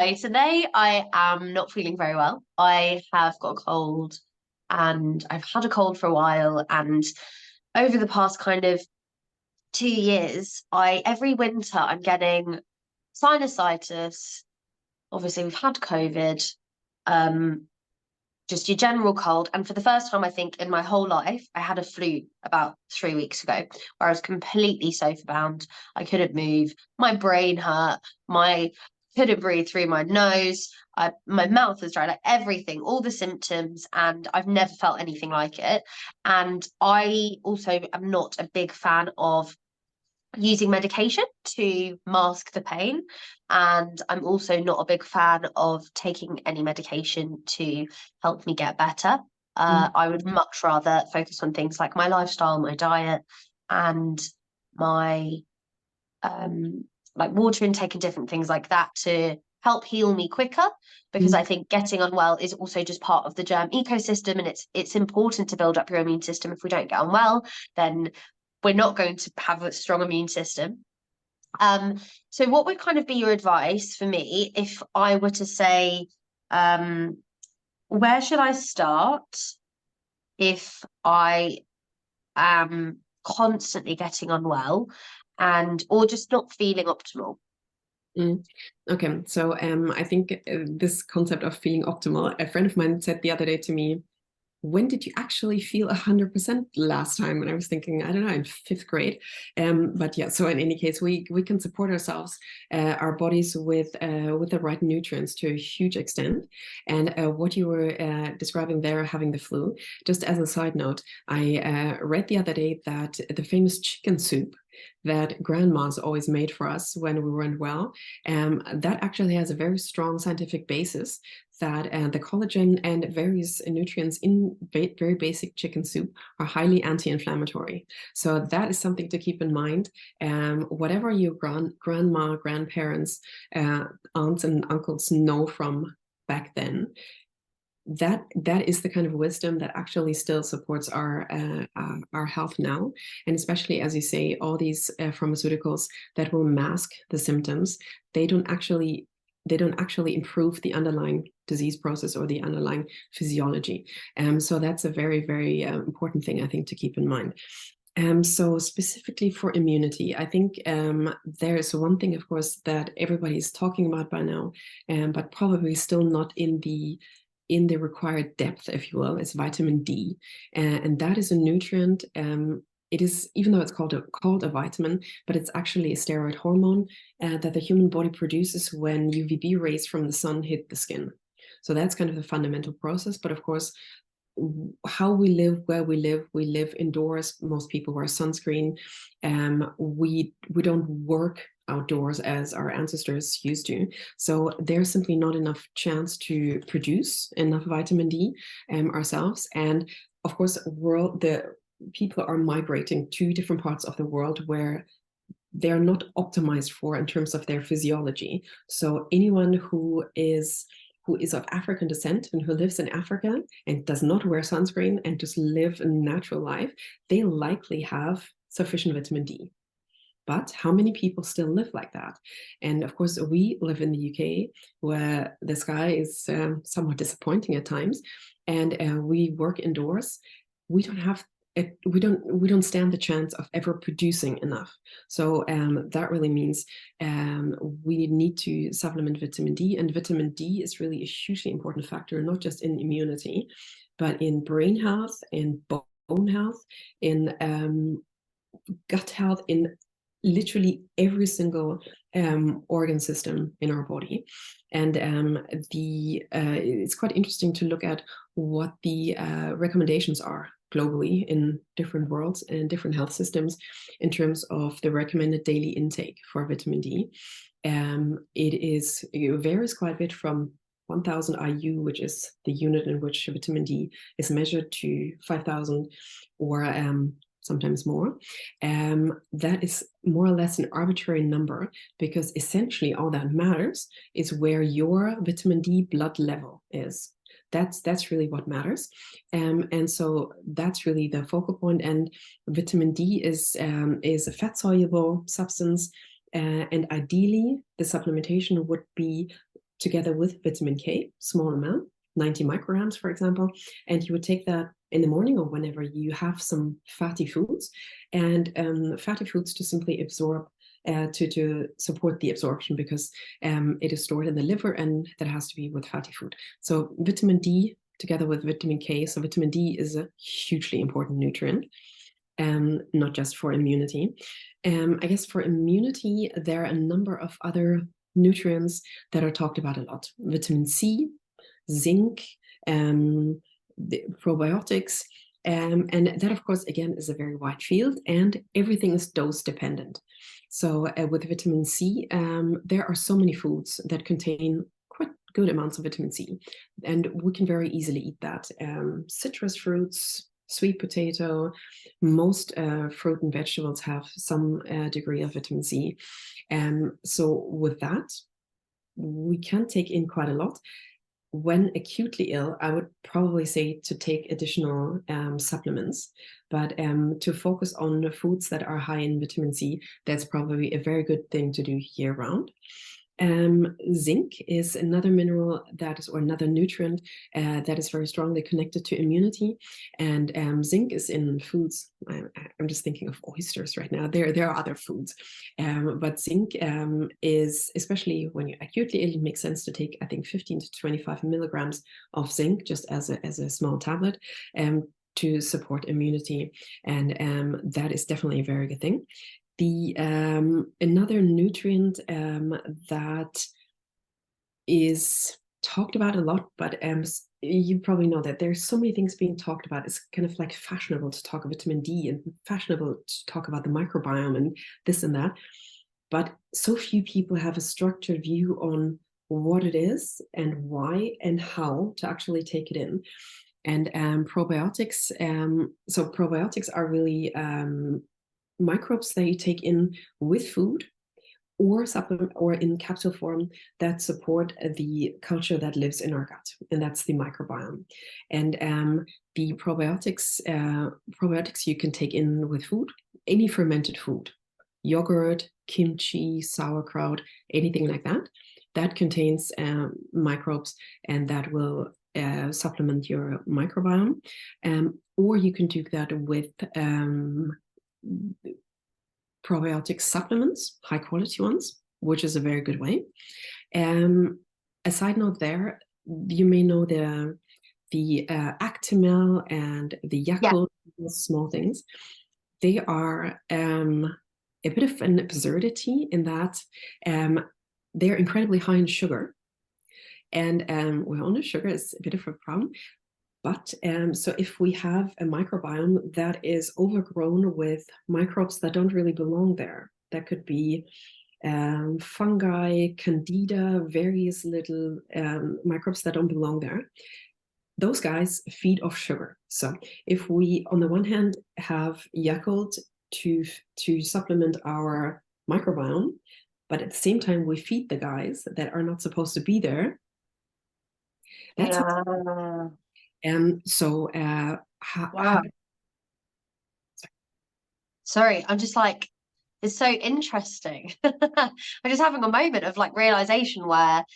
Today I am not feeling very well. I have got a cold and I've had a cold for a while. And over the past kind of 2 years, I every winter I'm getting sinusitis. Obviously, we've had COVID, um, just your general cold. And for the first time, I think in my whole life, I had a flu about 3 weeks ago, where I was completely sofa bound. I couldn't move. My brain hurt. My couldn't breathe through my nose. My mouth was dry, like everything, all the symptoms, and I've never felt anything like it. And I also am not a big fan of using medication to mask the pain. And I'm also not a big fan of taking any medication to help me get better. Mm. I would much rather focus on things like my lifestyle, my diet, and my like water intake and different things like that to help heal me quicker, because Mm. I think getting unwell is also just part of the germ ecosystem, and it's important to build up your immune system. If we don't get unwell, then we're not going to have a strong immune system. Um, so what would kind of be your advice for me if I were to say, um, where should I start if I am constantly getting unwell and or just not feeling optimal? Mm. Okay, so I think this concept of feeling optimal, a friend of mine said the other day to me, when did you actually feel 100% last time? And I was thinking, I don't know, in fifth grade. But yeah, so in any case, we can support ourselves, our bodies with the right nutrients to a huge extent. And what you were describing there, having the flu, just as a side note, I read the other day that the famous chicken soup that grandmas always made for us when we weren't well, that actually has a very strong scientific basis that the collagen and various nutrients in very basic chicken soup are highly anti-inflammatory. So that is something to keep in mind. Whatever your grandma, grandparents, aunts and uncles know from back then, that is the kind of wisdom that actually still supports our health now, and especially as you say, all these pharmaceuticals that will mask the symptoms, they don't actually they don't actually improve the underlying disease process or the underlying physiology. So that's a very important thing I think to keep in mind. So specifically for immunity, I think there is one thing, of course, that everybody is talking about by now, but probably still not in the required depth, if you will, is vitamin D, and that is a nutrient. It is, even though it's called a vitamin, but it's actually a steroid hormone that the human body produces when UVB rays from the sun hit the skin. So that's kind of the fundamental process. But of course, how we live, where we live indoors. Most people wear sunscreen. We don't work outdoors as our ancestors used to. So there's simply not enough chance to produce enough vitamin D ourselves. And of course, the people are migrating to different parts of the world where they're not optimized for in terms of their physiology. So anyone who is of African descent and who lives in Africa and does not wear sunscreen and just live a natural life, they likely have sufficient vitamin D. But how many people still live like that? And of course, we live in the UK, where the sky is somewhat disappointing at times, and we work indoors. We don't have we don't stand the chance of ever producing enough. So that really means we need to supplement vitamin D, and vitamin D is really a hugely important factor, not just in immunity, but in brain health, in bone health, in gut health, in literally every single organ system in our body. And it's quite interesting to look at what the recommendations are globally in different worlds and different health systems in terms of the recommended daily intake for vitamin D. It varies quite a bit from 1000 IU, which is the unit in which vitamin D is measured, to 5000 or sometimes more. That is more or less an arbitrary number, because essentially all that matters is where your vitamin D blood level is. That's really what matters. And so that's really the focal point. And vitamin D is a fat soluble substance. And ideally, the supplementation would be together with vitamin K, small amount, 90 micrograms, for example, and you would take that in the morning or whenever you have some fatty foods, and fatty foods to simply absorb, to support the absorption, because it is stored in the liver, and that has to be with fatty food. So vitamin D together with vitamin K. So vitamin D is a hugely important nutrient, not just for immunity. I guess for immunity, there are a number of other nutrients that are talked about a lot. Vitamin C, zinc, the probiotics, and that, of course, again, is a very wide field, and everything is dose dependent. So with vitamin C, there are so many foods that contain quite good amounts of vitamin C, and we can very easily eat that. Citrus fruits, sweet potato, most fruit and vegetables have some degree of vitamin C. So with that, we can take in quite a lot. When acutely ill, I would probably say to take additional supplements, but to focus on the foods that are high in vitamin C, that's probably a very good thing to do year round. Zinc is another mineral that is, or another nutrient that is very strongly connected to immunity. And zinc is in foods. I'm just thinking of oysters right now. There are other foods, but zinc is, especially when you're acutely ill, it makes sense to take, I think, 15 to 25 milligrams of zinc just as a small tablet to support immunity. And that is definitely a very good thing. The another nutrient that is talked about a lot, but you probably know that there's so many things being talked about. It's kind of like fashionable to talk about vitamin D and fashionable to talk about the microbiome and this and that. But so few people have a structured view on what it is and why and how to actually take it in. And probiotics, so probiotics are really microbes that you take in with food or supplement or in capsule form that support the culture that lives in our gut, and that's the microbiome. And the probiotics you can take in with food, any fermented food, yogurt, kimchi, sauerkraut, anything like that, that contains microbes, and that will supplement your microbiome. Or you can do that with probiotic supplements, high quality ones, which is a very good way. A side note there, you may know the Actimel and the Yakult, small things. They are a bit of an absurdity in that they're incredibly high in sugar. And we all know sugar is a bit of a problem. But so if we have a microbiome that is overgrown with microbes that don't really belong there, that could be fungi, candida, various little microbes that don't belong there, those guys feed off sugar. So if we, on the one hand, have Yakult to supplement our microbiome, but at the same time we feed the guys that are not supposed to be there, that's wow. Sorry, I'm just like, it's so interesting. I'm just having a moment of like realization where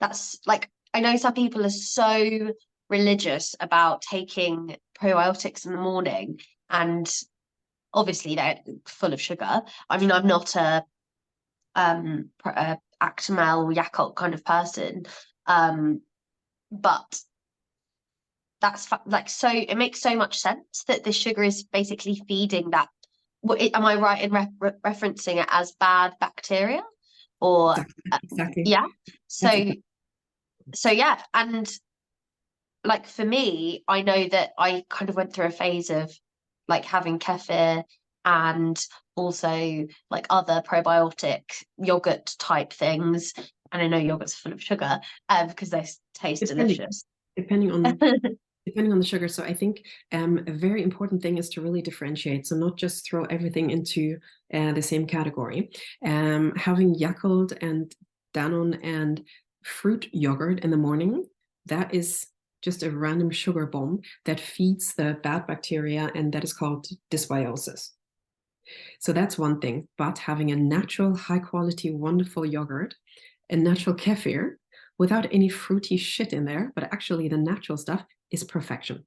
that's like, I know some people are so religious about taking probiotics in the morning, and obviously they're full of sugar. I mean, I'm not a Actimel Yakult kind of person, but that's like, so it makes so much sense that the sugar is basically feeding that. Am I right in referencing it as bad bacteria? Or exactly. Yeah. So yeah, and like for me, I know that I kind of went through a phase of like having kefir and also like other probiotic yogurt type things. And I know yogurt's full of sugar because they taste delicious. Depending on the sugar. So I think a very important thing is to really differentiate. So not just throw everything into the same category. Having Yakult and Danone and fruit yogurt in the morning, that is just a random sugar bomb that feeds the bad bacteria, and that is called dysbiosis. So that's one thing. But having a natural, high quality, wonderful yogurt, a natural kefir, without any fruity shit in there, but actually the natural stuff is perfection.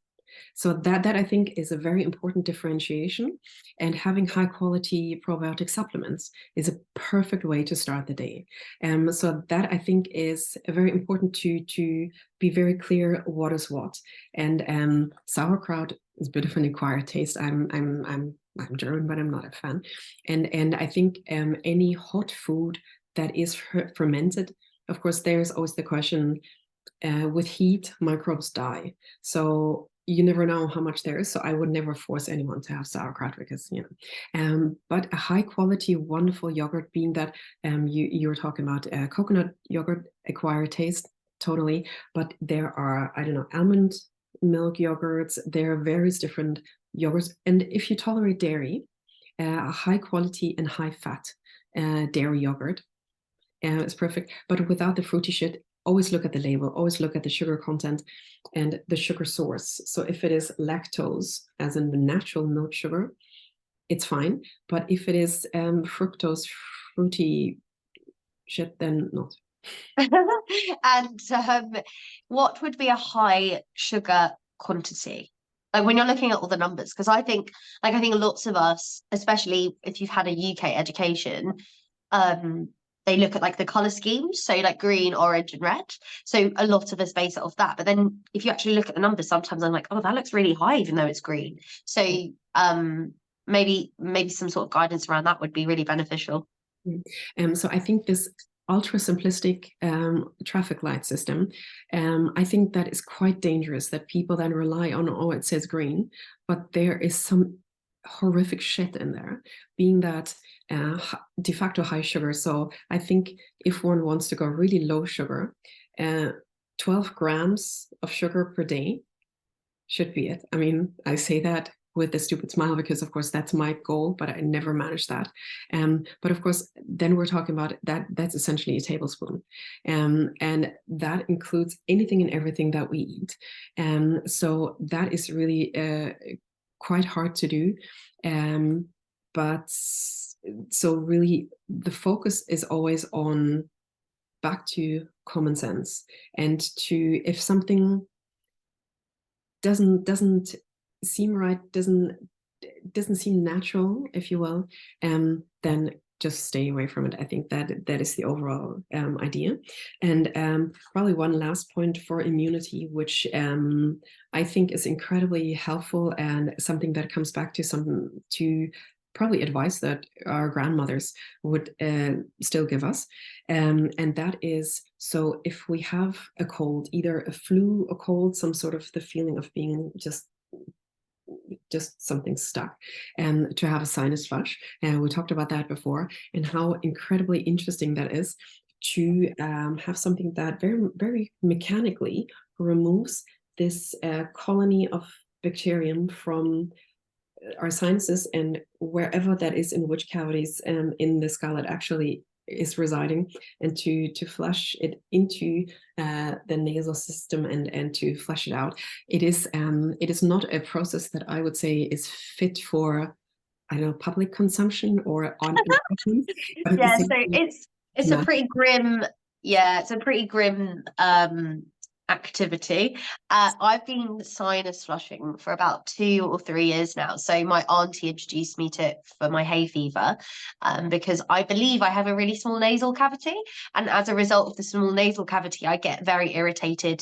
So that I think is a very important differentiation, and having high quality probiotic supplements is a perfect way to start the day. So that I think is very important to be very clear what is what. And sauerkraut is a bit of an acquired taste. I'm German, but I'm not a fan. And I think any hot food that is fermented, of course, there's always the question, with heat, microbes die. So you never know how much there is. So I would never force anyone to have sauerkraut because, but a high quality, wonderful yogurt, being that you were talking about coconut yogurt, acquired taste, totally. But there are, I don't know, almond milk yogurts. There are various different yogurts. And if you tolerate dairy, a high quality and high fat dairy yogurt is perfect, but without the fruity shit. Always look at the label, always look at the sugar content and the sugar source. So if it is lactose, as in the natural milk sugar, it's fine. But if it is fructose, fruity shit, then not. And what would be a high sugar quantity? Like when you're looking at all the numbers, because I think lots of us, especially if you've had a UK education, they look at like the color schemes, so like green, orange, and red. So a lot of us base it off that. But then if you actually look at the numbers, sometimes I'm like, oh, that looks really high, even though it's green. So maybe some sort of guidance around that would be really beneficial. So I think this ultra simplistic traffic light system, I think that is quite dangerous, that people then rely on, oh, it says green, but there is some horrific shit in there, being that de facto high sugar. So I think if one wants to go really low sugar, 12 grams of sugar per day should be it. I mean, I say that with a stupid smile because of course that's my goal, but I never managed that. But of course, then we're talking about that's essentially a tablespoon. And that includes anything and everything that we eat. So that is really quite hard to do. But so really the focus is always on back to common sense, and to, if something doesn't seem right, doesn't seem natural, if you will, then just stay away from it. I think that is the overall idea. And probably one last point for immunity, which I think is incredibly helpful, and something that comes back to probably advice that our grandmothers would still give us. And that is, so if we have a cold, either a flu, a cold, some sort of the feeling of being just something stuck, and to have a sinus flush. And we talked about that before, and how incredibly interesting that is to have something that very, very mechanically removes this colony of bacterium from our sinuses, and wherever that is, in which cavities in the skull it actually is residing, and to flush it into the nasal system and to flush it out. It is not a process that I would say is fit for, I don't know, public consumption or on Yeah, so it's a pretty grim, it's a pretty grim activity. I've been sinus flushing for about 2 or 3 years now. So my auntie introduced me to it for my hay fever, because I believe I have a really small nasal cavity, and as a result of the small nasal cavity, I get very irritated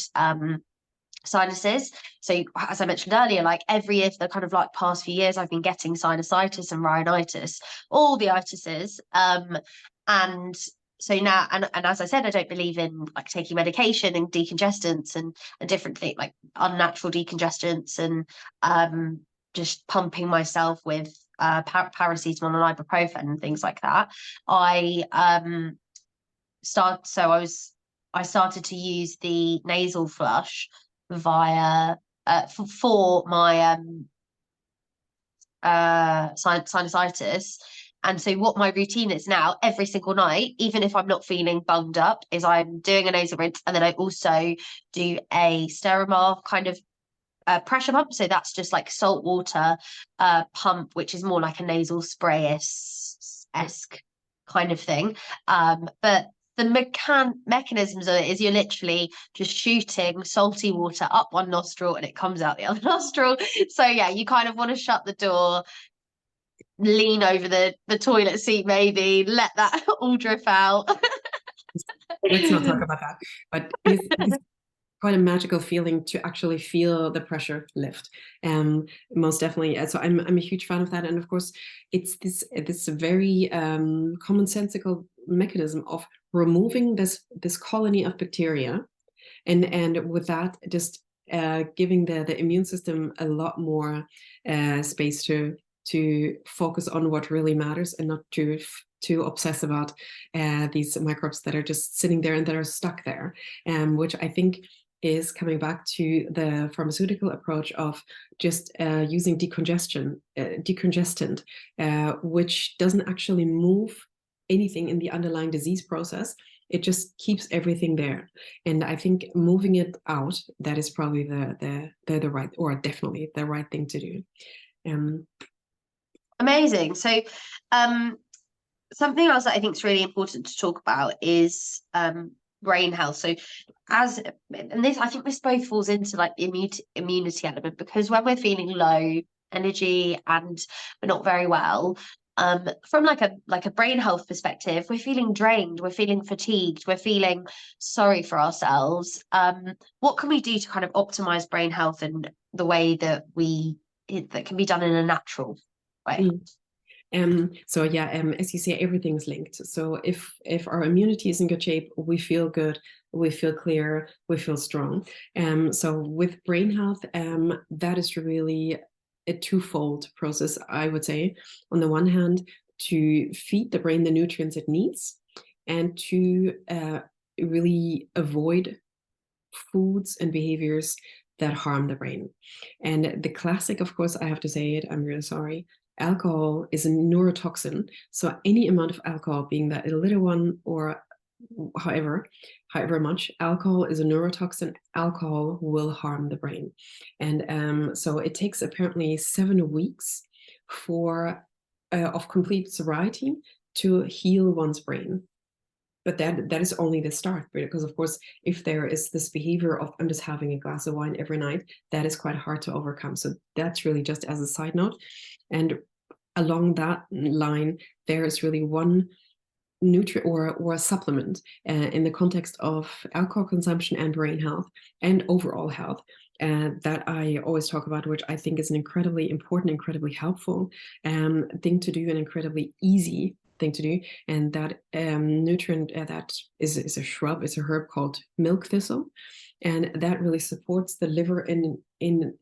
sinuses. So as I mentioned earlier, like every year for the kind of like past few years, I've been getting sinusitis and rhinitis, all the itises. And so now, and as I said, I don't believe in like taking medication and decongestants and different things, like unnatural decongestants, and just pumping myself with paracetamol and ibuprofen and things like that. I started to use the nasal flush via for my sinusitis. And so what my routine is now, every single night, even if I'm not feeling bunged up, is I'm doing a nasal rinse, and then I also do a Sterimar kind of pressure pump. So that's just like salt water pump, which is more like a nasal spray-esque kind of thing. But mechanisms of it is you're literally just shooting salty water up one nostril and it comes out the other nostril. So yeah, you kind of want to shut the door, lean over the toilet seat, maybe let that all drip out. Let's not talk about that. But it is quite a magical feeling to actually feel the pressure lift. Most definitely. So I'm a huge fan of that. And of course, it's this very commonsensical mechanism of removing this colony of bacteria, and with that, just giving the immune system a lot more space to focus on what really matters, and not to obsess about these microbes that are just sitting there and that are stuck there, which I think is coming back to the pharmaceutical approach of just using decongestant, which doesn't actually move anything in the underlying disease process. It just keeps everything there. And I think moving it out, that is probably the right, or definitely the right thing to do. Amazing. So something else that I think is really important to talk about is brain health. So and this, I think this both falls into like the immunity element, because when we're feeling low energy and we're not very well, from like a brain health perspective, we're feeling drained, we're feeling fatigued, we're feeling sorry for ourselves. What can we do to kind of optimize brain health in the way that that can be done in a natural way? So yeah, as you say, everything's linked. So if our immunity is in good shape, we feel good, we feel clear, we feel strong. So with brain health, that is really a twofold process, I would say. On the one hand, to feed the brain the nutrients it needs, and to really avoid foods and behaviors that harm the brain. And the classic, of course, I have to say it, I'm really sorry, alcohol is a neurotoxin. So any amount of alcohol, being that a little one or however much, alcohol is a neurotoxin. Alcohol will harm the brain. And so it takes apparently 7 weeks for of complete sobriety to heal one's brain. But that is only the start, because of course, if there is this behavior of I'm just having a glass of wine every night, that is quite hard to overcome. So that's really just as a side note. And along that line, there is really one nutrient or a supplement in the context of alcohol consumption and brain health and overall health that I always talk about, which I think is an incredibly important, incredibly helpful thing to do, an incredibly easy thing to do. And that nutrient that is a shrub, it's a herb called milk thistle. And that really supports the liver in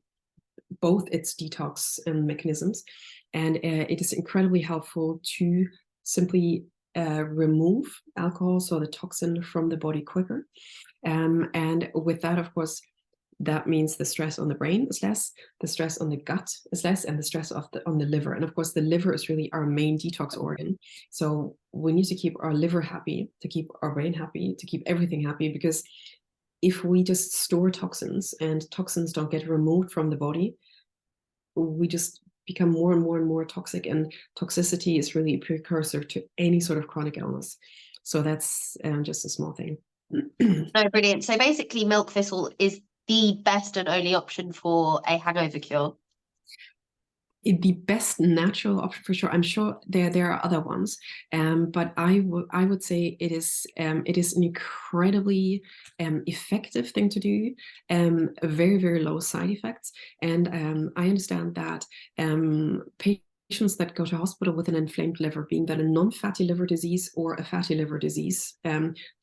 both its detox mechanisms. And it is incredibly helpful to simply remove alcohol, so the toxin, from the body quicker. And with that, of course, that means the stress on the brain is less, the stress on the gut is less, and the stress on the liver. And of course, the liver is really our main detox organ. So we need to keep our liver happy, to keep our brain happy, to keep everything happy, because if we just store toxins and toxins don't get removed from the body, we just become more and more and more toxic, and toxicity is really a precursor to any sort of chronic illness. So that's just a small thing. No, brilliant. So basically, milk thistle is the best and only option for a hangover cure. The best natural option for sure. I'm sure there are other ones, but I would say it is an incredibly effective thing to do. Very, very low side effects, and I understand that patients that go to hospital with an inflamed liver, being that a non-fatty liver disease or a fatty liver disease,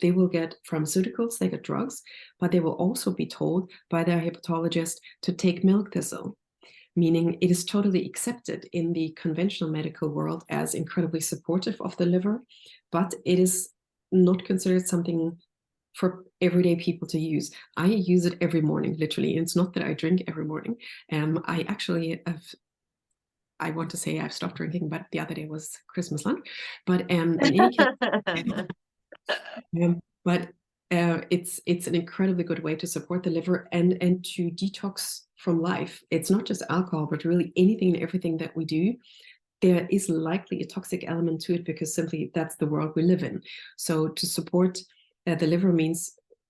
they will get pharmaceuticals, they get drugs, but they will also be told by their hepatologist to take milk thistle, meaning it is totally accepted in the conventional medical world as incredibly supportive of the liver, but it is not considered something for everyday people to use. I use it every morning, literally. And it's not that I drink every morning. I actually have, I want to say I've stopped drinking, but the other day was Christmas lunch. But in any case, but it's an incredibly good way to support the liver and to detox from life. It's not just alcohol, but really anything and everything that we do. there is likely a toxic element to it, because simply that's the world we live in. So to support the liver means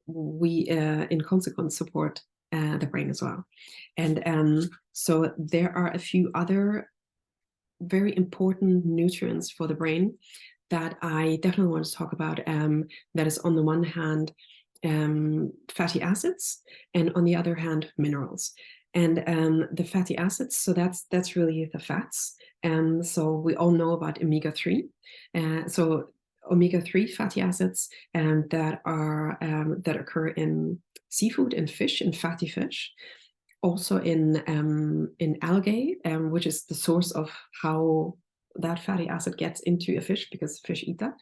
we, in consequence, support the brain as well. And so there are a few other very important nutrients for the brain that I definitely want to talk about. That is, on the one hand, fatty acids, and on the other hand, minerals. And the fatty acids, so that's really the fats. And so we all know about omega-3. So omega-3 fatty acids that occur in seafood and fish, in fatty fish, also in algae, which is the source of how that fatty acid gets into a fish, because fish eat that.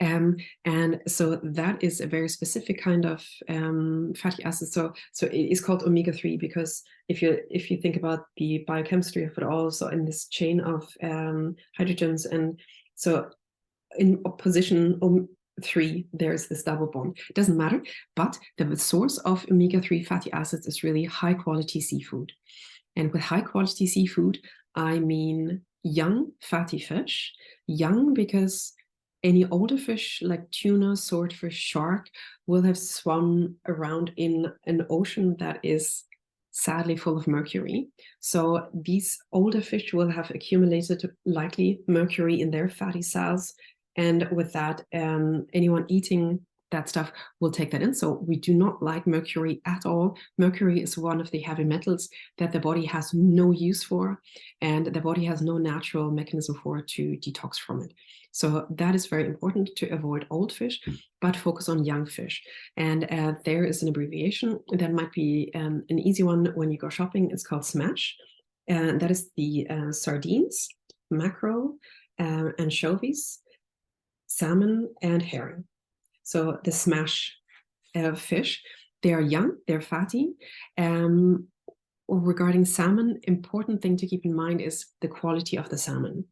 And so that is a very specific kind of fatty acid. So it is called omega-3 because if you think about the biochemistry of it all, so in this chain of hydrogens, and so in opposition 3, there's this double bond. It doesn't matter, but the source of omega-3 fatty acids is really high quality seafood. And with high quality seafood, I mean young fatty fish. Young because any older fish like tuna, swordfish, shark will have swum around in an ocean that is sadly full of mercury. So these older fish will have accumulated likely mercury in their fatty cells. And with that, anyone eating that stuff will take that in. So we do not like mercury at all. Mercury is one of the heavy metals that the body has no use for, and the body has no natural mechanism for to detox from it. So that is very important, to avoid old fish, but focus on young fish. And there is an abbreviation that might be an easy one when you go shopping. It's called SMASH. And that is the sardines, mackerel, anchovies, salmon, and herring. So the SMASH fish, they are young, they're fatty. Regarding salmon, important thing to keep in mind is the quality of the salmon,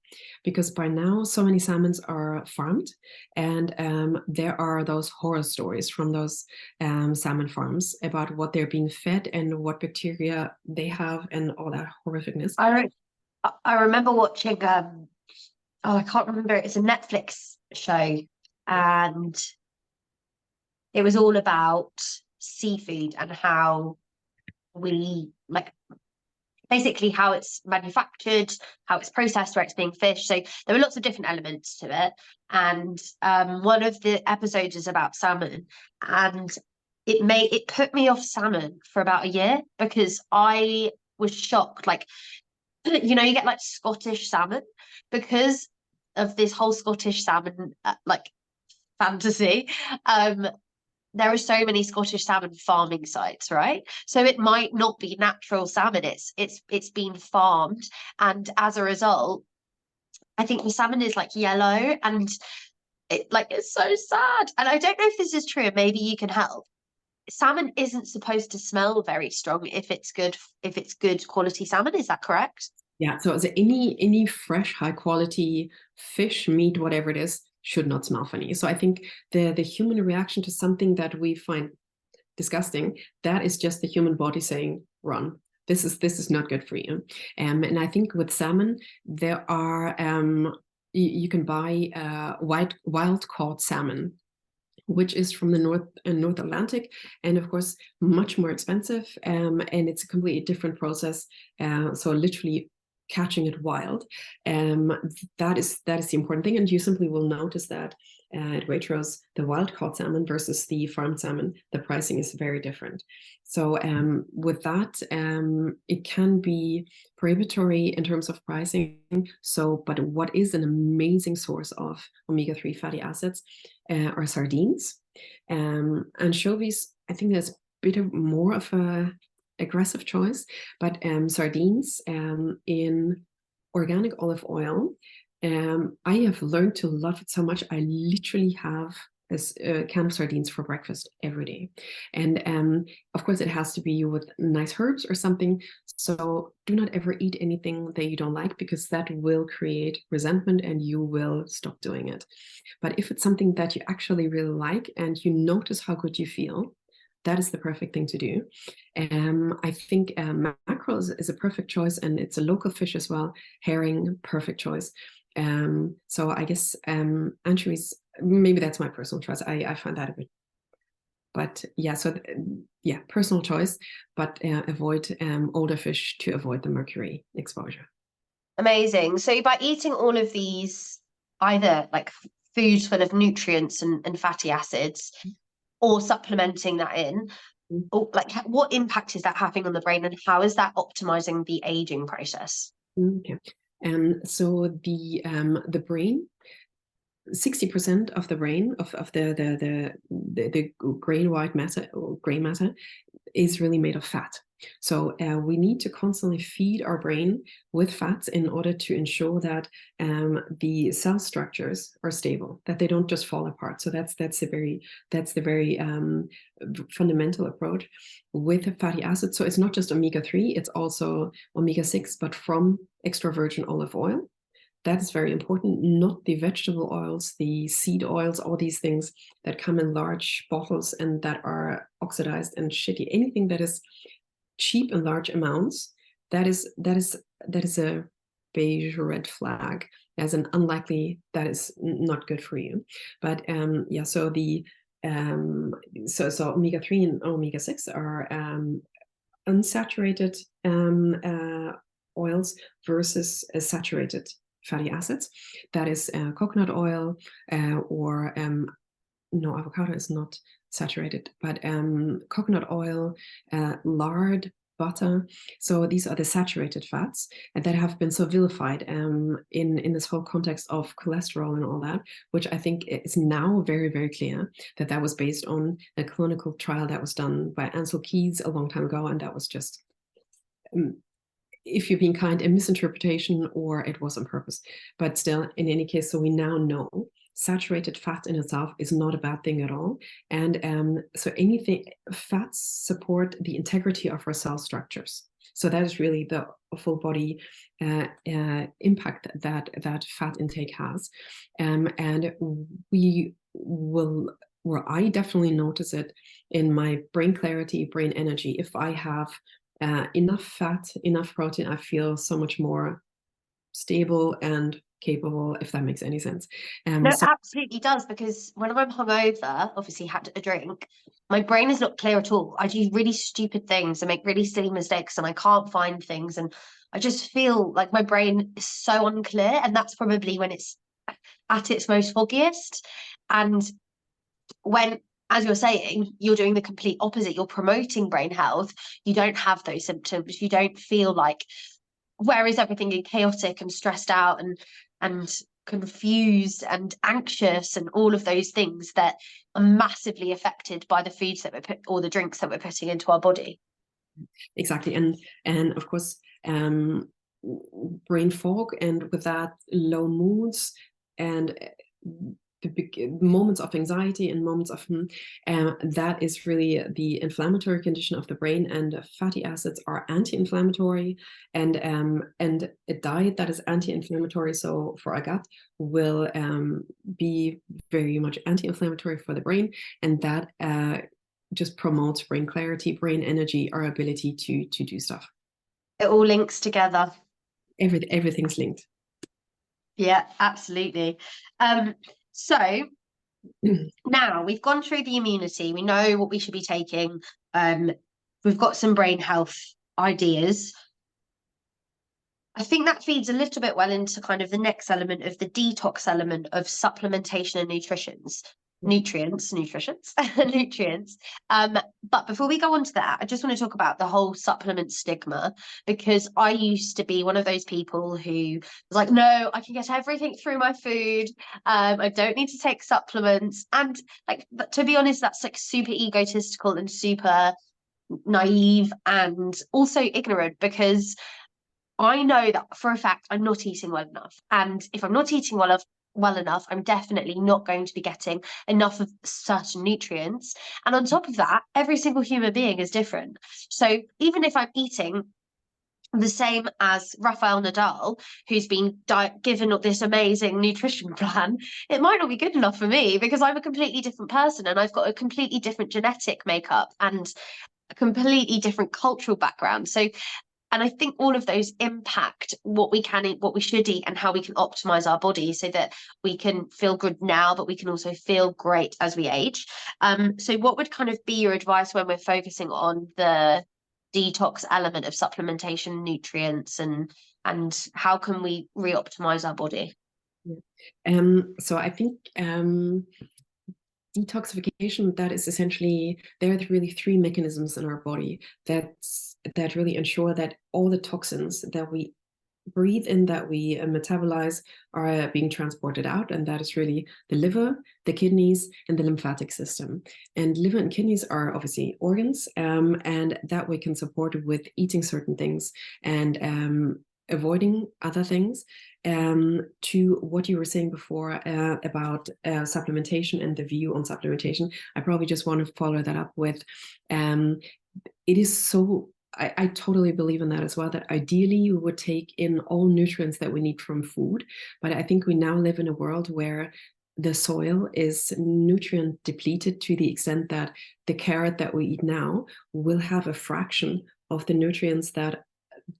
because by now so many salmons are farmed, and there are those horror stories from those salmon farms about what they're being fed and what bacteria they have and all that horrificness. I remember watching I can't remember, it's a Netflix show, and it was all about seafood and how we basically how it's manufactured, how it's processed, where it's being fished. So there were lots of different elements to it. And one of the episodes is about salmon, and it put me off salmon for about a year because I was shocked. Like, you get like Scottish salmon because of this whole Scottish salmon fantasy. There are so many Scottish salmon farming sites, right? So it might not be natural salmon. It's been farmed, and as a result, I think the salmon is like yellow, and it's so sad. And I don't know if this is true. Maybe you can help. Salmon isn't supposed to smell very strong if it's good quality salmon. Is that correct? Yeah. So any fresh, high quality fish, meat, whatever it is, should not smell funny. So I think the human reaction to something that we find disgusting, that is just the human body saying, run. This is not good for you. And I think with salmon, there are you can buy wild caught salmon, which is from the North Atlantic, and of course much more expensive. And it's a completely different process. So literally catching it wild, that is the important thing. And you simply will notice that at Waitrose, the wild caught salmon versus the farmed salmon, the pricing is very different. So with that, it can be prohibitory in terms of pricing. So, but what is an amazing source of omega-3 fatty acids are sardines. Anchovies, I think there's a bit more of a aggressive choice, but sardines in organic olive oil, I have learned to love it so much. I literally have a can of sardines for breakfast every day. And of course it has to be with nice herbs or something. So do not ever eat anything that you don't like, because that will create resentment and you will stop doing it. But if it's something that you actually really like and you notice how good you feel, that is the perfect thing to do. I think mackerel is a perfect choice, and it's a local fish as well. Herring, perfect choice. So I guess anchovies, maybe that's my personal choice. I find that a bit, but yeah, so yeah, personal choice, but avoid older fish to avoid the mercury exposure. Amazing. So by eating all of these, either like foods full of nutrients and fatty acids, or supplementing that in, or like what impact is that having on the brain, and how is that optimizing the aging process? Okay. So the brain, 60% of the brain of the grain white matter or gray matter is really made of fat. So we need to constantly feed our brain with fats in order to ensure that the cell structures are stable, that they don't just fall apart. So that's the very fundamental approach with fatty acids. So it's not just omega-3, it's also omega-6, but from extra virgin olive oil. That is very important, not the vegetable oils, the seed oils, all these things that come in large bottles and that are oxidized and shitty. Anything that is cheap in large amounts, that is a beige red flag as an unlikely, that is not good for you. But yeah, so the so omega-3 and omega-6 are unsaturated oils versus saturated fatty acids. That is coconut oil or no, avocado is not saturated, but coconut oil, lard, butter. So these are the saturated fats that have been so vilified in this whole context of cholesterol and all that, which I think is now very, very clear that that was based on a clinical trial that was done by Ansel Keys a long time ago, and that was just if you're being kind, a misinterpretation, or it was on purpose. But still, in any case, so we now know saturated fat in itself is not a bad thing at all. And so anything, fats support the integrity of our cell structures. So that is really the full body impact that fat intake has. And we will, or I definitely notice it in my brain clarity, brain energy. If I have enough fat, enough protein, I feel so much more stable and capable, if that makes any sense. No, it absolutely does, because when I'm hungover, obviously had a drink, my brain is not clear at all. I do really stupid things and make really silly mistakes, and I can't find things, and I just feel like my brain is so unclear, and that's probably when it's at its most foggiest. And when, as you're saying, you're doing the complete opposite, you're promoting brain health, you don't have those symptoms, you don't feel like, whereas everything is chaotic and stressed out and confused and anxious and all of those things that are massively affected by the foods that we're put, or the drinks that we're putting into our body. Exactly. And of course, brain fog, and with that, low moods and the big moments of anxiety and moments of that is really the inflammatory condition of the brain, and fatty acids are anti-inflammatory, and a diet that is anti-inflammatory, so for our gut, will be very much anti-inflammatory for the brain, and that just promotes brain clarity, brain energy, our ability to do stuff. It all links together. Everything's linked. Yeah, absolutely. So now we've gone through the immunity, we know what we should be taking. We've got some brain health ideas. I think that feeds a little bit well into kind of the next element of the detox element of supplementation and nutrients. But before we go on to that, I just want to talk about the whole supplement stigma, because I used to be one of those people who was like, no, I can get everything through my food. I don't need to take supplements. And like, to be honest, that's like super egotistical and super naive and also ignorant, because I know that for a fact I'm not eating well enough. And if I'm not eating well enough, I'm definitely not going to be getting enough of certain nutrients. And on top of that, every single human being is different. So even if I'm eating The same as Rafael Nadal, who's been given this amazing nutrition plan. It might not be good enough for me because I'm a completely different person and I've got a completely different genetic makeup and a completely different cultural background. So, and I think all of those impact what we can eat, what we should eat, and how we can optimize our body so that we can feel good now, but we can also feel great as we age. So what would kind of be your advice when we're focusing on the detox element of supplementation, nutrients, and how can we re-optimize our body? So I think detoxification, that is essentially, there are really three mechanisms in our body that really ensure that all the toxins that we breathe in, that we metabolize, are being transported out, and that is really the liver, the kidneys, and the lymphatic system. And liver and kidneys are obviously organs, and that we can support with eating certain things and avoiding other things. To what you were saying before about supplementation and the view on supplementation, I probably just want to follow that up with it is so, I totally believe in that as well, that ideally you would take in all nutrients that we need from food. But I think we now live in a world where the soil is nutrient depleted to the extent that the carrot that we eat now will have a fraction of the nutrients that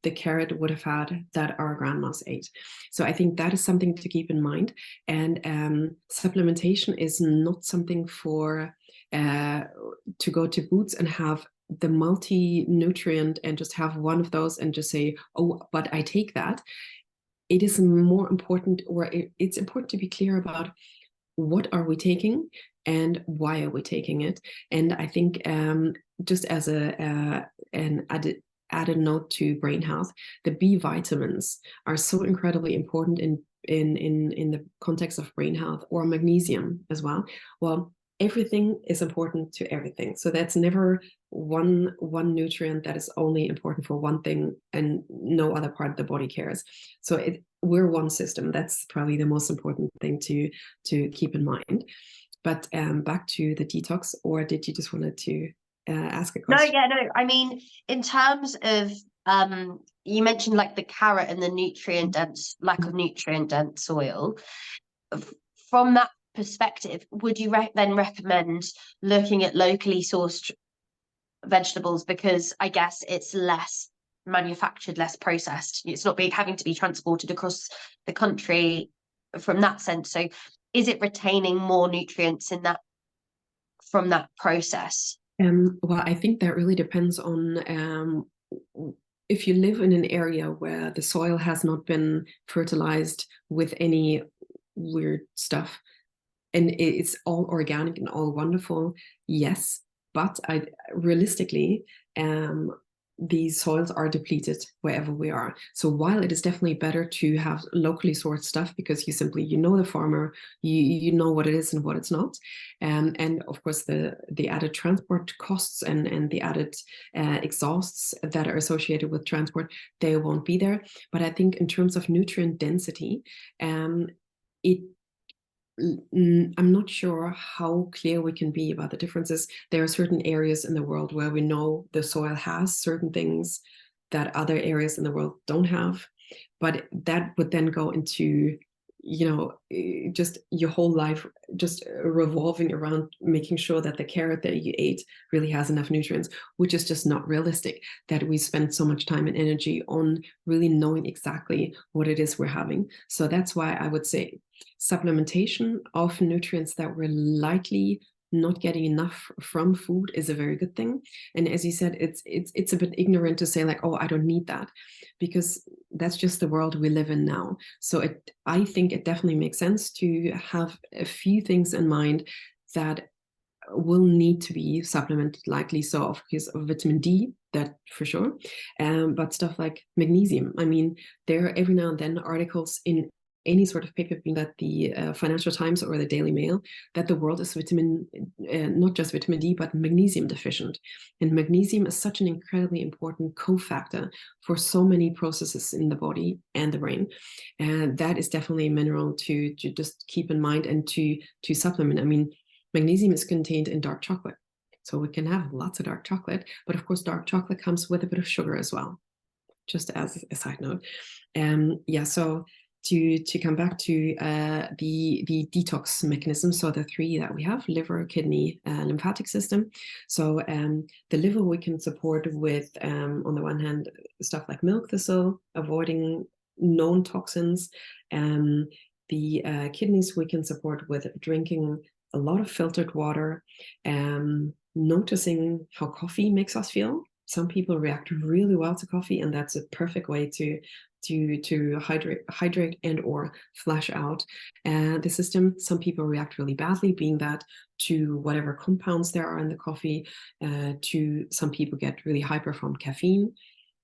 the carrot would have had that our grandmas ate. So I think that is something to keep in mind. And supplementation is not something for to go to Boots and have the multi-nutrient and just have one of those and just say, oh, but I take that. It is more important, or it's important to be clear about what are we taking and why are we taking it. And I think just as an added note to brain health, the B vitamins are so incredibly important in the context of brain health, or magnesium as well. Well, everything is important to everything. So that's never one nutrient that is only important for one thing and no other part of the body cares. So we're one system. That's probably the most important thing to keep in mind. But back to the detox, or did you just wanted to ask a question? No. I mean, in terms of you mentioned like the carrot and the nutrient dense lack of nutrient dense soil. From that perspective, would you then recommend looking at locally sourced vegetables, because I guess it's less manufactured, less processed? It's not having to be transported across the country from that sense. So is it retaining more nutrients in that from that process? Well, I think that really depends on if you live in an area where the soil has not been fertilized with any weird stuff and it's all organic and all wonderful, yes. But realistically, these soils are depleted wherever we are. So while it is definitely better to have locally sourced stuff, because you know the farmer, you know what it is and what it's not, and of course the added transport costs and the added exhausts that are associated with transport, they won't be there. But I think in terms of nutrient density, I'm not sure how clear we can be about the differences. There are certain areas in the world where we know the soil has certain things that other areas in the world don't have, but that would then go into, just your whole life just revolving around making sure that the carrot that you ate really has enough nutrients, which is just not realistic, that we spend so much time and energy on really knowing exactly what it is we're having. So that's why I would say supplementation of nutrients that we're likely not getting enough from food is a very good thing. And as you said, it's a bit ignorant to say like, oh, I don't need that, because that's just the world we live in now. So I think it definitely makes sense to have a few things in mind that will need to be supplemented, likely so of course of vitamin D, that for sure, but stuff like magnesium. I mean, there are every now and then articles in any sort of paper, being that the Financial Times or the Daily Mail, that the world is not just vitamin D, but magnesium deficient. And magnesium is such an incredibly important cofactor for so many processes in the body and the brain. And that is definitely a mineral to just keep in mind and to supplement. I mean, magnesium is contained in dark chocolate. So we can have lots of dark chocolate, but of course, dark chocolate comes with a bit of sugar as well. just as a side note. Yeah, so to come back to the detox mechanism, so the three that we have: liver, kidney, lymphatic system. So the liver we can support with, on the one hand, stuff like milk thistle, avoiding known toxins. The kidneys we can support with drinking a lot of filtered water, noticing how coffee makes us feel. Some people react really well to coffee, and that's a perfect way to hydrate and or flush out the system. Some people react really badly, being that to whatever compounds there are in the coffee. To some people get really hyper from caffeine.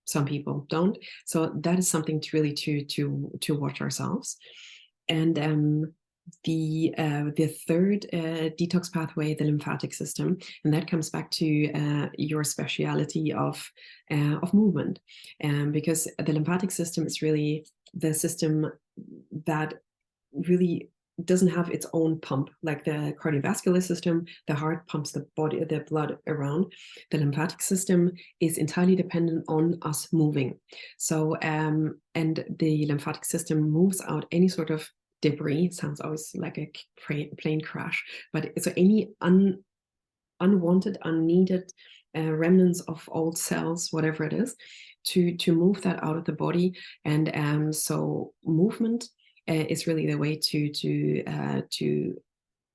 Some people don't. So that is something to really to watch ourselves. And the third detox pathway, the lymphatic system, and that comes back to your speciality of movement, because the lymphatic system is really the system that really doesn't have its own pump like the cardiovascular system. The heart pumps the blood around. The lymphatic system is entirely dependent on us moving. So and the lymphatic system moves out any sort of debris. Sounds always like a plane crash, but so any unwanted, unneeded remnants of old cells, whatever it is, to move that out of the body. And so movement is really the way to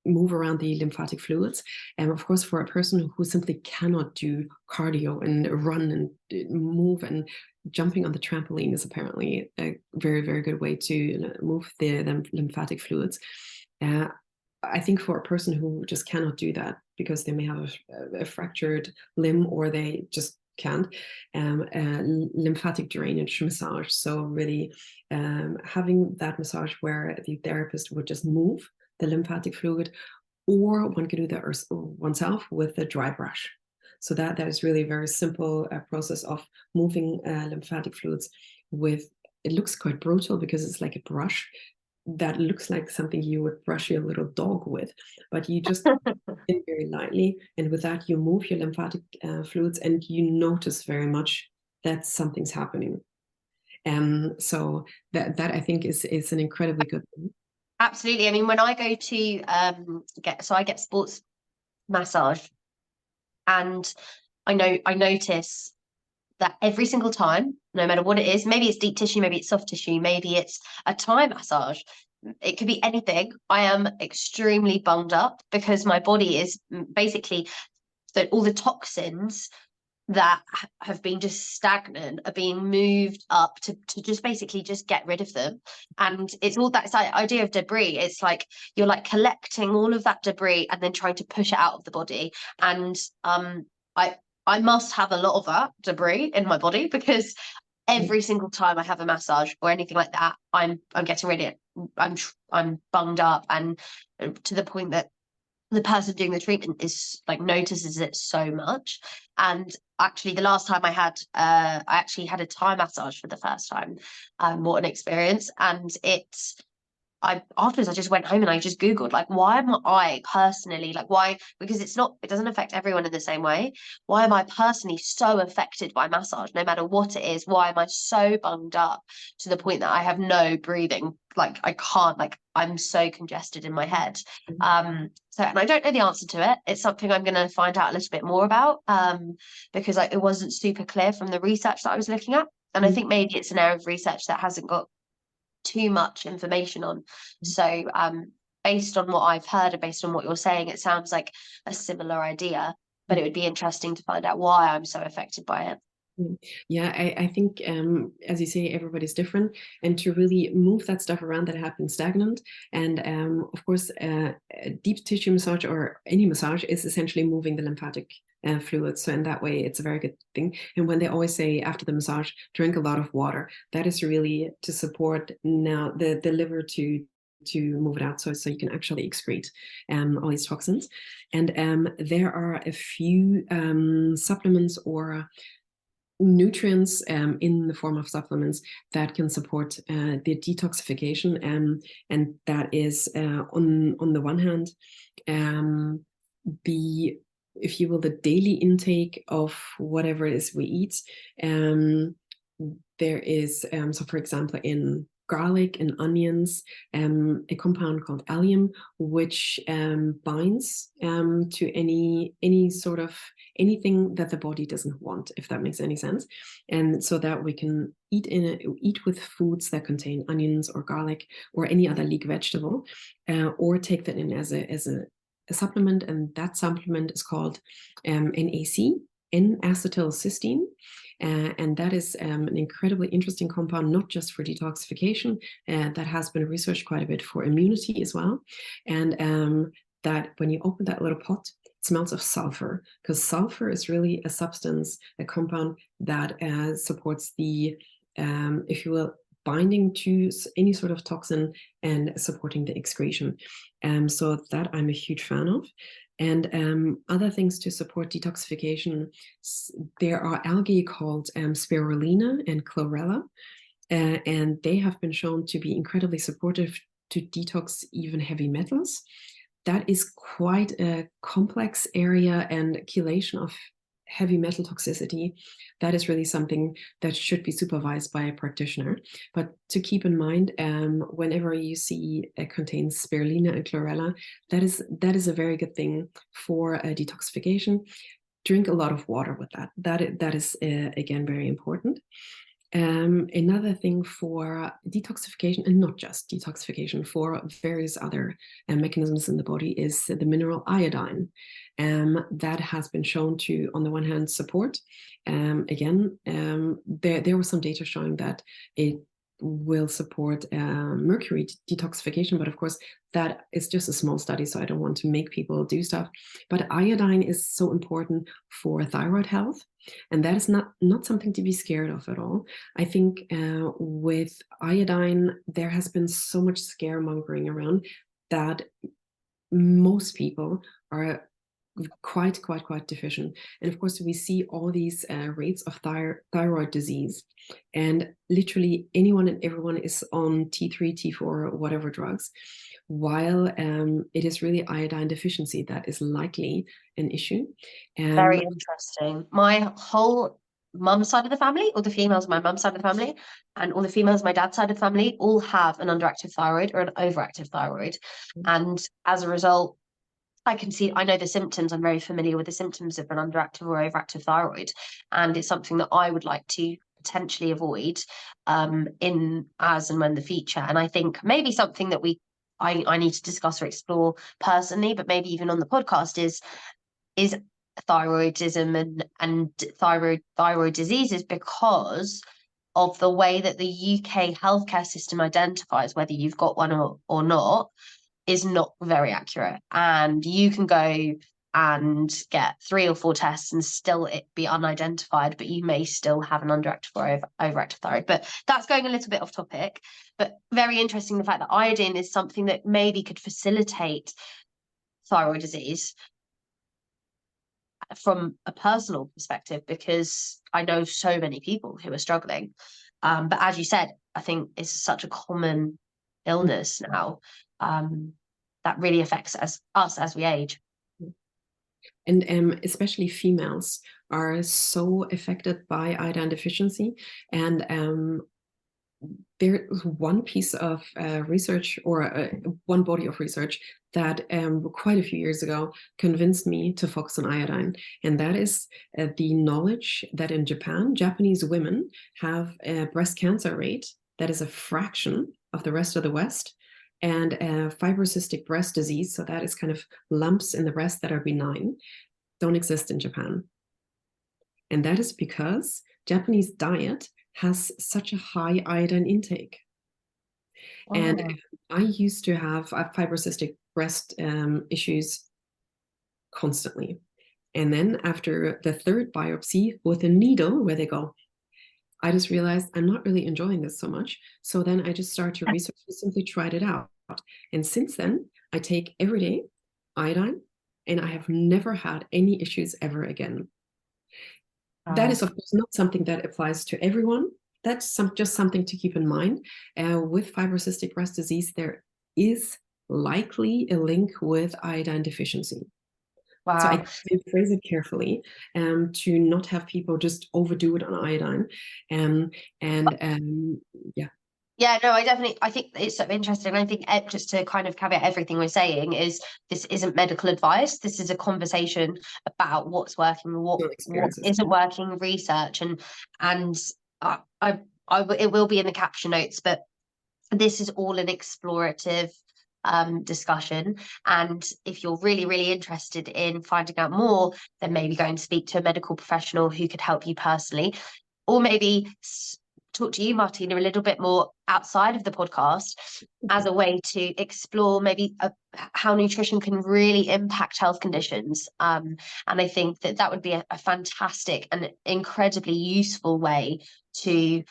move around the lymphatic fluids. And of course, for a person who simply cannot do cardio and run and move, and jumping on the trampoline is apparently a very, very good way to move the lymphatic fluids. I think for a person who just cannot do that because they may have a fractured limb, or they just can't, lymphatic drainage massage. So really having that massage where the therapist would just move the lymphatic fluid, or one can do that oneself with a dry brush. So that is really a very simple process of moving lymphatic fluids with, it looks quite brutal because it's like a brush that looks like something you would brush your little dog with, but you just very lightly, and with that you move your lymphatic fluids, and you notice very much that something's happening. So that I think is an incredibly good thing. Absolutely. I mean, when I go to I get sports massage, and I notice that every single time, no matter what it is, maybe it's deep tissue, maybe it's soft tissue, maybe it's a Thai massage, it could be anything, I am extremely bunged up because my body is basically that all the toxins that have been just stagnant are being moved up to just basically just get rid of them. And it's all that idea of debris. It's like you're like collecting all of that debris and then trying to push it out of the body. And I must have a lot of that debris in my body, because every single time I have a massage or anything like that, I'm getting rid of it. I'm bunged up, and to the point that the person doing the treatment is like notices it so much. And actually the last time I actually had a Thai massage for the first time. What an experience. And afterwards I just went home and I just Googled, like, why am I personally, like, why, because it doesn't affect everyone in the same way. Why am I personally so affected by massage, no matter what it is? Why am I so bunged up to the point that I have no breathing? Like, I can't, like, I'm so congested in my head. So, and I don't know the answer to it. It's something I'm going to find out a little bit more about, because it wasn't super clear from the research that I was looking at. And I think maybe it's an area of research that hasn't got too much information on. So based on what I've heard and based on what you're saying, it sounds like a similar idea, but it would be interesting to find out why I'm so affected by it. Yeah, I think, as you say, everybody's different, and to really move that stuff around that have been stagnant. And of course, a deep tissue massage or any massage is essentially moving the lymphatic fluids. So in that way, it's a very good thing. And when they always say after the massage, drink a lot of water, that is really to support now the liver to move it out, so you can actually excrete all these toxins. And there are a few supplements or nutrients in the form of supplements that can support the detoxification, and that is on the one hand the, if you will, the daily intake of whatever it is we eat, there is, so for example, in garlic and onions, a compound called allium, which binds to any sort of anything that the body doesn't want, if that makes any sense. And so that we can eat with foods that contain onions or garlic or any other leek vegetable, or take that in as a supplement, and that supplement is called NAC, N-acetylcysteine. And that is an incredibly interesting compound, not just for detoxification, that has been researched quite a bit for immunity as well. And that when you open that little pot, it smells of sulfur, because sulfur is really a substance, a compound that supports the, if you will, binding to any sort of toxin and supporting the excretion. So that I'm a huge fan of. And other things to support detoxification, there are algae called spirulina and chlorella, and they have been shown to be incredibly supportive to detox even heavy metals. That is quite a complex area, and chelation of heavy metal toxicity, that is really something that should be supervised by a practitioner. But to keep in mind, whenever you see it contains spirulina and chlorella, that is a very good thing for detoxification. Drink a lot of water with that. That is again very important. Another thing for detoxification, and not just detoxification, for various other mechanisms in the body, is the mineral iodine. That has been shown to, on the one hand, support. There was some data showing that it will support mercury detoxification, but of course that is just a small study, so I don't want to make people do stuff. But iodine is so important for thyroid health, and that is not something to be scared of at all. I think with iodine there has been so much scaremongering around that most people are quite deficient. And of course we see all these rates of thyroid disease, and literally anyone and everyone is on T3, T4, whatever drugs, while it is really iodine deficiency that is likely an issue. Very interesting. My whole mum's side of the family, all the females on my mum's side of the family, and all the females on my dad's side of the family, all have an underactive thyroid or an overactive thyroid. And as a result, I know the symptoms. I'm very familiar with the symptoms of an underactive or overactive thyroid. And it's something that I would like to potentially avoid in as and when the future. And I think maybe something that I need to discuss or explore personally, but maybe even on the podcast is thyroidism and thyroid diseases, because of the way that the UK healthcare system identifies whether you've got one or not is not very accurate. And you can go and get 3 or 4 tests and still it be unidentified, but you may still have an underactive or overactive thyroid. But that's going a little bit off topic. But very interesting, the fact that iodine is something that maybe could facilitate thyroid disease from a personal perspective, because I know so many people who are struggling. But as you said, I think it's such a common illness now that really affects us as we age. And especially females are so affected by iodine deficiency. And there's one piece of research, or one body of research, that quite a few years ago convinced me to focus on iodine. And that is the knowledge that in Japan, Japanese women have a breast cancer rate that is a fraction of the rest of the West, and fibrocystic breast disease, so that is kind of lumps in the breast that are benign, don't exist in Japan. And that is because Japanese diet has such a high iodine intake. Oh. And I used to have fibrocystic breast issues constantly. And then after the 3rd biopsy with a needle where they go, I just realized I'm not really enjoying this so much. So then I just started to research and simply tried it out. And since then, I take every day iodine, and I have never had any issues ever again. That is, of course, not something that applies to everyone. That's just something to keep in mind. With fibrocystic breast disease, there is likely a link with iodine deficiency. So Wow. I phrase it carefully, to not have people just overdo it on iodine. And yeah. Yeah, no, I think it's so interesting. I think just to kind of caveat everything we're saying is this isn't medical advice. This is a conversation about what's working, Personal what experiences. isn't working, research, and it will be in the caption notes, but this is all an explorative discussion. And if you're really, really interested in finding out more, then maybe go and speak to a medical professional who could help you personally, or maybe talk to you, Martina, a little bit more outside of the podcast as a way to explore maybe how nutrition can really impact health conditions. And I think that that would be a fantastic and incredibly useful way to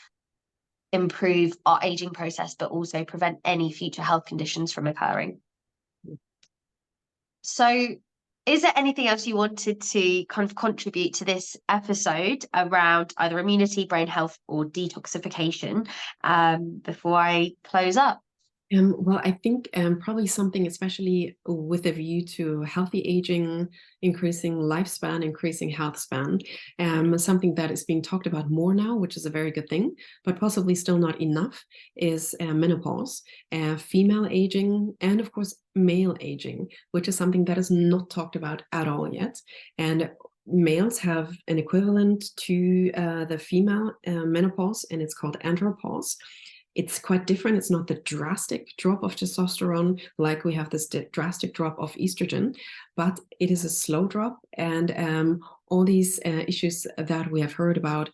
improve our aging process, but also prevent any future health conditions from occurring. So, is there anything else you wanted to kind of contribute to this episode around either immunity, brain health, or detoxification before I close up? Well, I think probably something, especially with a view to healthy aging, increasing lifespan, increasing health span, something that is being talked about more now, which is a very good thing, but possibly still not enough, is menopause, female aging, and of course, male aging, which is something that is not talked about at all yet. And males have an equivalent to the female menopause, and it's called andropause. It's quite different. It's not the drastic drop of testosterone like we have this drastic drop of estrogen, but it is a slow drop. And all these issues that we have heard about,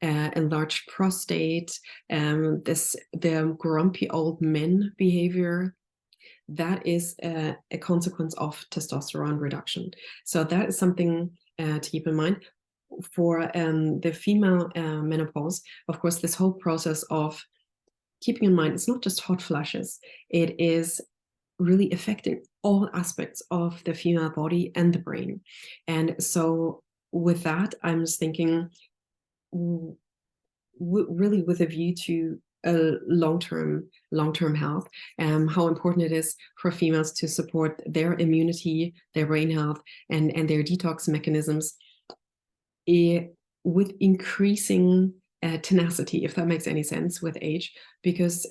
enlarged prostate, the grumpy old men behavior, that is a consequence of testosterone reduction. So that is something to keep in mind. For the female menopause, of course, this whole process of keeping in mind, it's not just hot flashes. It is really affecting all aspects of the female body and the brain. And so with that, I'm just thinking really with a view to long-term health, how important it is for females to support their immunity, their brain health, and their detox mechanisms with increasing tenacity, if that makes any sense, with age, because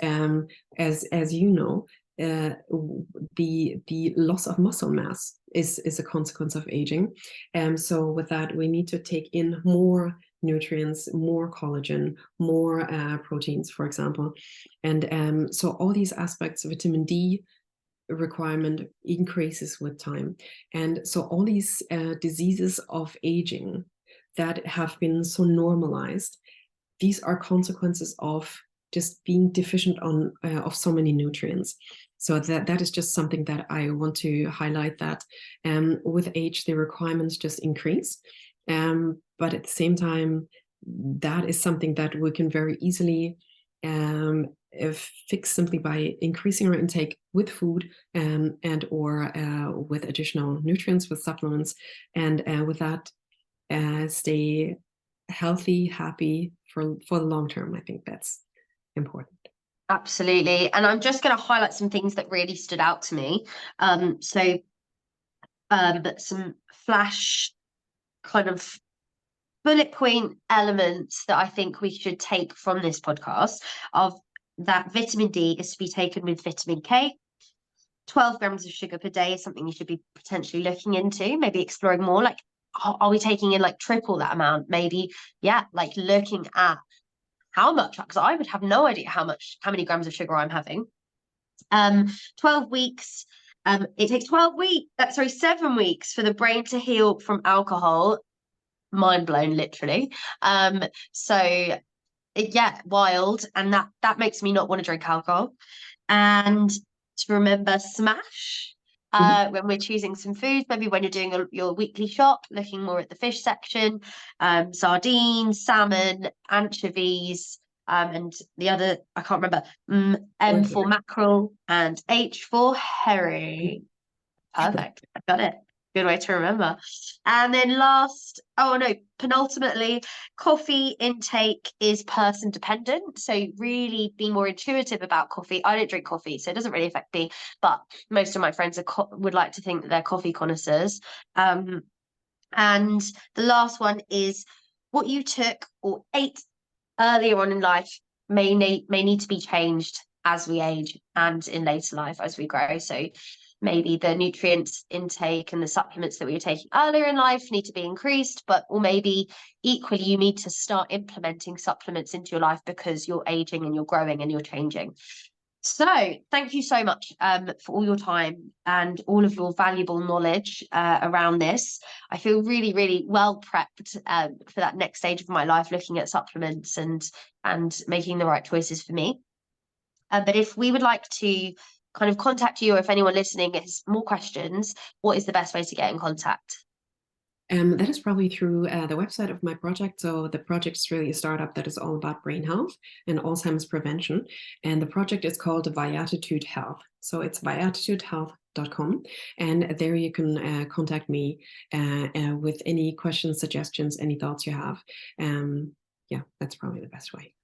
as you know, the loss of muscle mass is a consequence of aging. So with that, we need to take in more nutrients, more collagen, more proteins, for example. And so all these aspects, vitamin D requirement increases with time. And so all these diseases of aging that have been so normalized, these are consequences of just being deficient on of so many nutrients. So that is just something that I want to highlight, that with age, the requirements just increase. But at the same time, that is something that we can very easily fix simply by increasing our intake with food, and or with additional nutrients, with supplements, and with that stay healthy, happy for the long term. I think that's important. Absolutely. And I'm just going to highlight some things that really stood out to me. Some flash kind of bullet point elements that I think we should take from this podcast of that vitamin D is to be taken with vitamin K. 12 grams of sugar per day is something you should be potentially looking into, maybe exploring more. Like, are we taking in like triple that amount? Maybe, yeah, like looking at how much, because I would have no idea how many grams of sugar I'm having. 12 weeks. It takes 7 weeks for the brain to heal from alcohol. Mind blown, literally. Yeah, wild, and that makes me not want to drink alcohol. And to remember smash when we're choosing some foods, maybe when you're doing your weekly shop, looking more at the fish section, sardines, salmon, anchovies, and the other, I can't remember, M for mackerel and H for herring. Perfect, I got it. Good way to remember. And then penultimately, coffee intake is person dependent. So really be more intuitive about coffee. I don't drink coffee, so it doesn't really affect me. But most of my friends would like to think that they're coffee connoisseurs. And the last one is what you took or ate earlier on in life may need to be changed as we age and in later life as we grow. So maybe the nutrients intake and the supplements that we were taking earlier in life need to be increased, or maybe equally you need to start implementing supplements into your life because you're aging and you're growing and you're changing. So thank you so much for all your time and all of your valuable knowledge around this. I feel really, really well prepped for that next stage of my life, looking at supplements and making the right choices for me. But if we would like to kind of contact you, or if anyone listening has more questions, what is the best way to get in contact? That is probably through the website of my project. So the project is really a startup that is all about brain health and Alzheimer's prevention. And the project is called Viatitude Health. So it's viatitudehealth.com. And there you can contact me with any questions, suggestions, any thoughts you have. Yeah, that's probably the best way.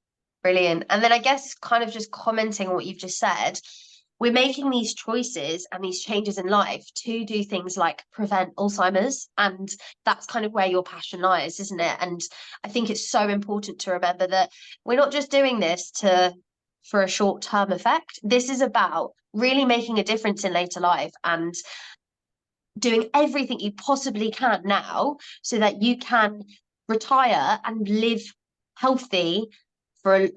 Brilliant. And then I guess kind of just commenting on what you've just said, we're making these choices and these changes in life to do things like prevent Alzheimer's. And that's kind of where your passion lies, isn't it? And I think it's so important to remember that we're not just doing this for a short-term effect. This is about really making a difference in later life and doing everything you possibly can now so that you can retire and live healthy the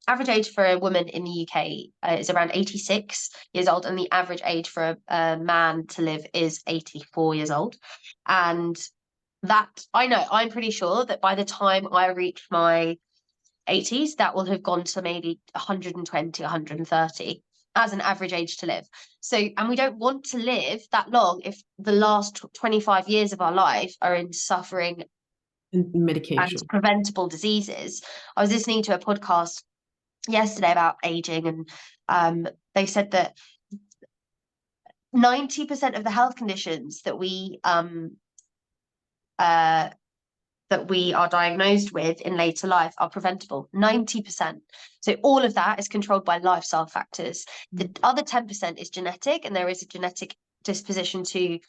average age for a woman in the UK is around 86 years old, and the average age for a man to live is 84 years old. And that I'm pretty sure that by the time I reach my 80s, that will have gone to maybe 120, 130 as an average age to live. So, and we don't want to live that long if the last 25 years of our life are in suffering and medication and preventable diseases. I was listening to a podcast yesterday about aging, and they said that 90% of the health conditions that we are diagnosed with in later life are preventable. 90%. So all of that is controlled by lifestyle factors. The other 10% is genetic, and there is a genetic disposition to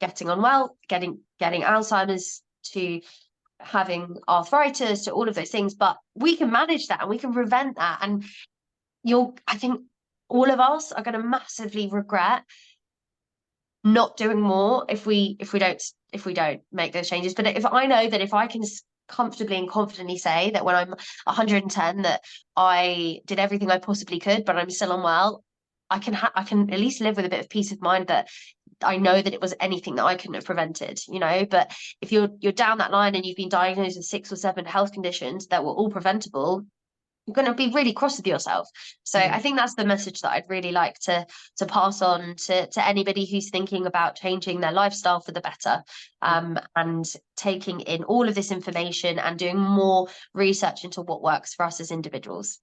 getting unwell, getting Alzheimer's, to having arthritis, to all of those things. But we can manage that and we can prevent that. And I think all of us are going to massively regret not doing more if we don't make those changes. But if I know that if I can comfortably and confidently say that when I'm 110 that I did everything I possibly could, but I'm still unwell, I can at least live with a bit of peace of mind that I know that it was anything that I couldn't have prevented, But if you're down that line and you've been diagnosed with 6 or 7 health conditions that were all preventable, you're going to be really cross with yourself. So I think that's the message that I'd really like to pass on to anybody who's thinking about changing their lifestyle for the better, and taking in all of this information and doing more research into what works for us as individuals.